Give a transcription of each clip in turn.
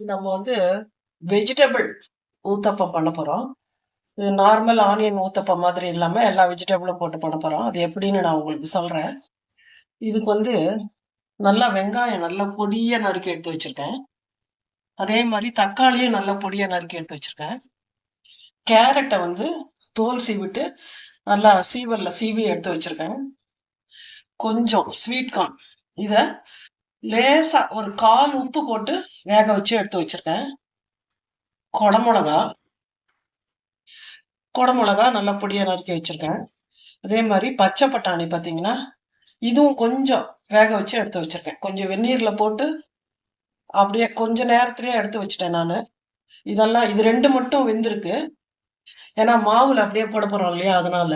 நம்ம வந்து வெஜிடபிள் ஊத்தப்பம் பண்ண போறோம். இது நார்மல் ஆனியன் ஊத்தப்பம் மாதிரி இல்லாம எல்லா வெஜிடபிளும் போட்டு பண்ண போறோம். அது எப்படின்னு நான் உங்களுக்கு சொல்றேன். இதுக்கு வந்து நல்லா வெங்காயம் நல்லா பொடியா நறுக்கி எடுத்து வச்சிருக்கேன். அதே மாதிரி தக்காளியும் நல்லா பொடியா நறுக்கி எடுத்து வச்சிருக்கேன். கேரட்டை வந்து தோல் சீவிட்டு நல்லா சீவல்ல சீவி எடுத்து வச்சிருக்கேன். கொஞ்சம் ஸ்வீட் கார்ன் இத லேசா ஒரு 1/4 உப்பு போட்டு வேக வச்சு எடுத்து வச்சிருக்கேன். குடமிளகா குடமிளகா நல்லா பொடியா நறுக்கி வச்சிருக்கேன். அதே மாதிரி பச்சை பட்டாணி பார்த்தீங்கன்னா, இதுவும் கொஞ்சம் வேக வச்சு எடுத்து வச்சிருக்கேன். கொஞ்சம் வெந்நீர்ல போட்டு அப்படியே கொஞ்ச நேரத்திலேயே எடுத்து வச்சுட்டேன் நானு. இதெல்லாம் இது 2 மட்டும் வெந்திருக்கு. ஏன்னா மாவுல அப்படியே போட போறோம் இல்லையா? அதனால.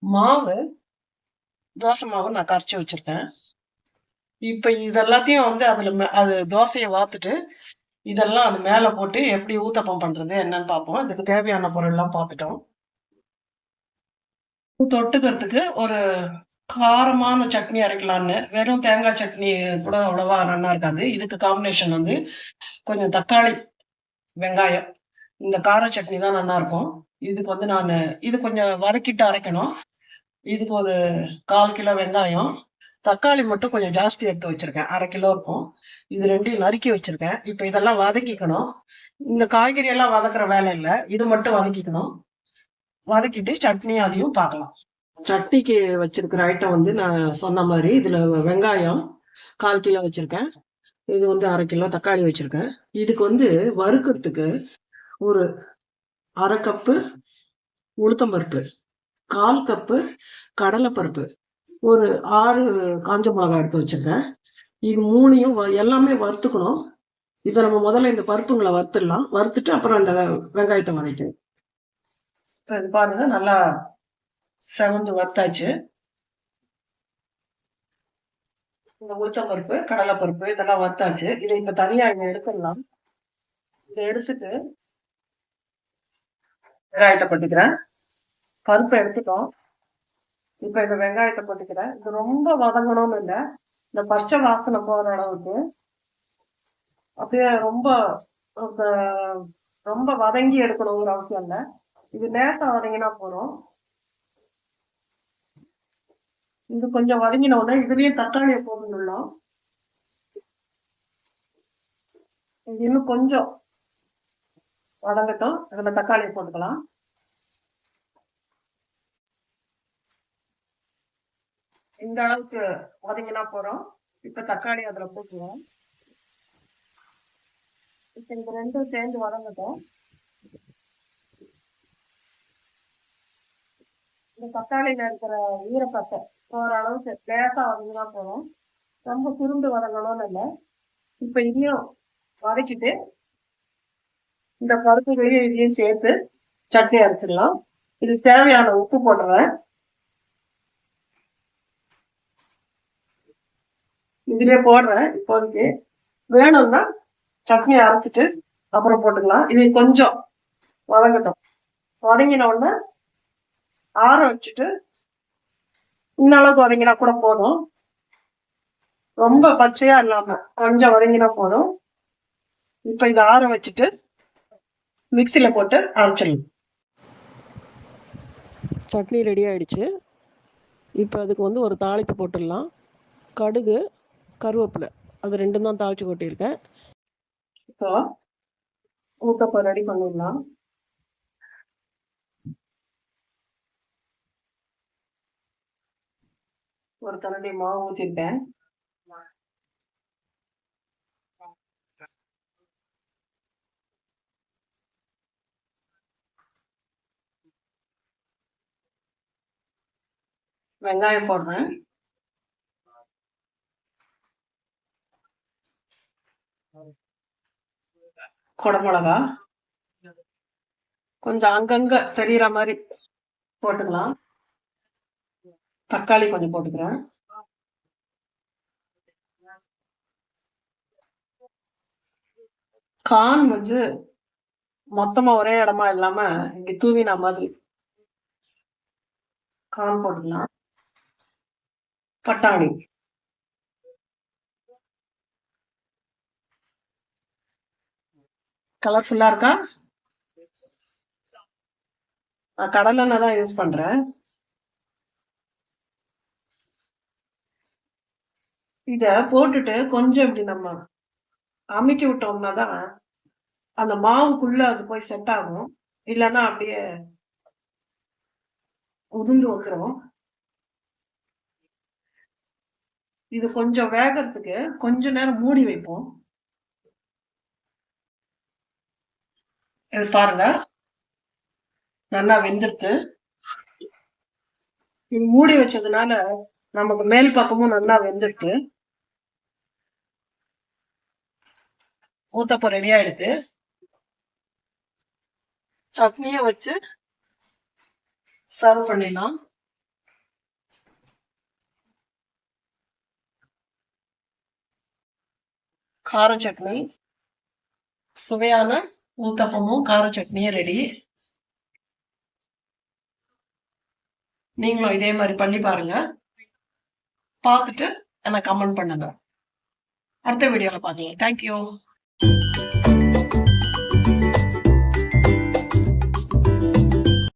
மாவு தோசை மாவு நான் கரைச்சு வச்சிருக்கேன். இப்ப இதெல்லாத்தையும் வந்து அது தோசைய வாத்துட்டு, இதெல்லாம் அது மேல போட்டு எப்படி ஊத்தப்பம் பண்றது என்னன்னு பார்ப்போம். இதுக்கு தேவையான பொருள்லாம் பார்த்துட்டோம். தொட்டுக்கிறதுக்கு ஒரு காரமான சட்னி அரைக்கலான்னு. வெறும் தேங்காய் சட்னி கூட அவ்வளவா நல்லா இருக்காது. இதுக்கு காம்பினேஷன் வந்து கொஞ்சம் தக்காளி, வெங்காயம். இந்த கார சட்னி தான் நல்லா இருக்கும். இதுக்கு வந்து இது கொஞ்சம் வதக்கிட்டு அரைக்கணும். இதுக்கு ஒரு 1/4 கிலோ வெங்காயம், தக்காளி மட்டும் கொஞ்சம் ஜாஸ்தி எடுத்து வச்சிருக்கேன். 1/2 கிலோ இருக்கும். இது 2யும் நறுக்கி வச்சிருக்கேன். இப்ப இதெல்லாம் வதக்கிக்கணும். இந்த காய்கறி எல்லாம் வதக்குற வேலை இல்ல. இது மட்டும் வதக்கிக்கணும். வதக்கிட்டு சட்னி அதையும் பார்க்கலாம். சட்னிக்கு வச்சிருக்கிற ஐட்டம் வந்து நான் சொன்ன மாதிரி இதுல வெங்காயம் 1/4 கிலோ வச்சிருக்கேன். இது வந்து 1/2 கிலோ தக்காளி வச்சிருக்கேன். இதுக்கு வந்து வறுக்கிறதுக்கு ஒரு 1/2 கப்பு உளுத்தம்பருப்பு, 1/4 கப்பு கடலைப்பருப்பு, ஒரு 6 காஞ்ச மிளகாய் எடுத்து வச்சிருக்கேன். இது 3யும் எல்லாமே வறுத்துக்கணும். இதை நம்ம முதல்ல இந்த பருப்புங்களை வறுத்துடலாம். வறுத்துட்டு அப்புறம் இந்த வெங்காயத்தை வதக்கணும். இது பாருங்க நல்லா செவந்து வறுத்தாச்சு. இந்த உளுத்தம்பருப்பு, கடலைப்பருப்பு இதெல்லாம் வறுத்தாச்சு. இதை இப்ப தனியா இங்க எடுத்துடலாம். இதை எடுத்துட்டு வெங்காயத்தை கொட்டிக்கிறேன். பருப்பை எடுத்துட்டோம். இப்ப இந்த வெங்காயத்தை கொட்டிக்கிறேன். இது ரொம்ப வதங்கணும்னு இல்லை. இந்த பச்சை வாசனை போற அளவுக்கு அப்படியே ரொம்ப வதங்கி எடுக்கணுங்கிற அவசியம் இல்லை. இது லேசா வதங்கினா போதும். இது கொஞ்சம் வதங்கின உடனே இதுலயே தக்காளியை போட்டுடலாம். இது இன்னும் கொஞ்சம் வதங்கட்டும். அதுல தக்காளியை போட்டுக்கலாம். இந்த அளவுக்கு வதங்கினா போறோம். இப்ப தக்காளி அதுல போட்டுருவோம். இப்ப இந்த 2 சேர்ந்து வதங்கட்டும். இந்த தக்காளியில இருக்கிற ஈரப்பத்தை போற அளவுக்கு லேசா வதங்கினா போதும். ரொம்ப சுருண்டு வதங்கணும்னு இல்லை. இப்ப இதையும் வதக்கிட்டு இந்த பருப்புகளையும் இதையும் சேர்த்து சட்னி அரைச்சிடலாம். இது தேவையான உப்பு போட்டுறேன். இதுலயே போடுறேன். இப்போதைக்கு வேணும்னா சட்னி அரைச்சிட்டு அப்புறம் போட்டுக்கலாம். இது கொஞ்சம் வதங்கட்டும். வதங்கின உடனே ஆற வச்சுட்டு இந்த அளவுக்கு வதங்கினா கூட போதும். ரொம்ப பச்சையா இல்லாம கொஞ்சம் வதங்கினா போதும். இப்ப இதை ஆற வச்சுட்டு மிக்சியில போட்டு அரைச்சிடலாம். சட்னி ரெடி ஆயிடுச்சு. இப்போ அதுக்கு வந்து ஒரு தாளிப்பு போட்டுடலாம். கடுகு, கருவேப்பிலை அது 2 தான் தாளிச்சு கொட்டியிருக்கேன். இப்போ ஊத்தப்பம் ரெடி பண்ணிடலாம். ஒரு கரண்டி மாவு ஊற்றிருக்கேன். வெங்காயம் போடுறேன். குடமிளகா கொஞ்சம் அங்கங்க தெரியற மாதிரி போட்டுக்கலாம். தக்காளி கொஞ்சம் போட்டுக்கிறேன். கார்ன் வந்து மொத்தமா ஒரே இடமா இல்லாம இங்க தூவினா மாதிரி கார்ன் போட்டுக்கலாம். பட்டாணி கலர்ஃபுல்லா இருக்கா? நான் கடலெண்ணெய் தான் யூஸ் பண்றேன். இத போட்டுட்டு கொஞ்சம் இப்படி நம்ம அமுக்கி விட்டோம்னா தான் அந்த மாவுக்குள்ள அது போய் செட் ஆகும். இல்லன்னா அப்படியே உதிர்ந்து வந்துரும். இது கொஞ்சம் வேகறதுக்கு கொஞ்ச நேரம் மூடி வைப்போம். இது பாருங்க, நல்லா வெந்துருச்சு. இது மூடி வச்சதுனால நமக்கு மேல் பக்கமும் நல்லா வெந்துருச்சு. ஊத்தப்பம் ரெடி ஆயிடுது. சட்னிய வச்சு சர்வ் பண்ணிடலாம். கார சட்னி, சுவையான ஊத்தப்பமும் கார சட்னியும் ரெடி. நீங்களும் இதே மாதிரி பண்ணி பாருங்க. பார்த்துட்டு எனக்கு கமெண்ட் பண்ணுங்க. அடுத்த வீடியோல பார்க்கலாம். தேங்க்யூ.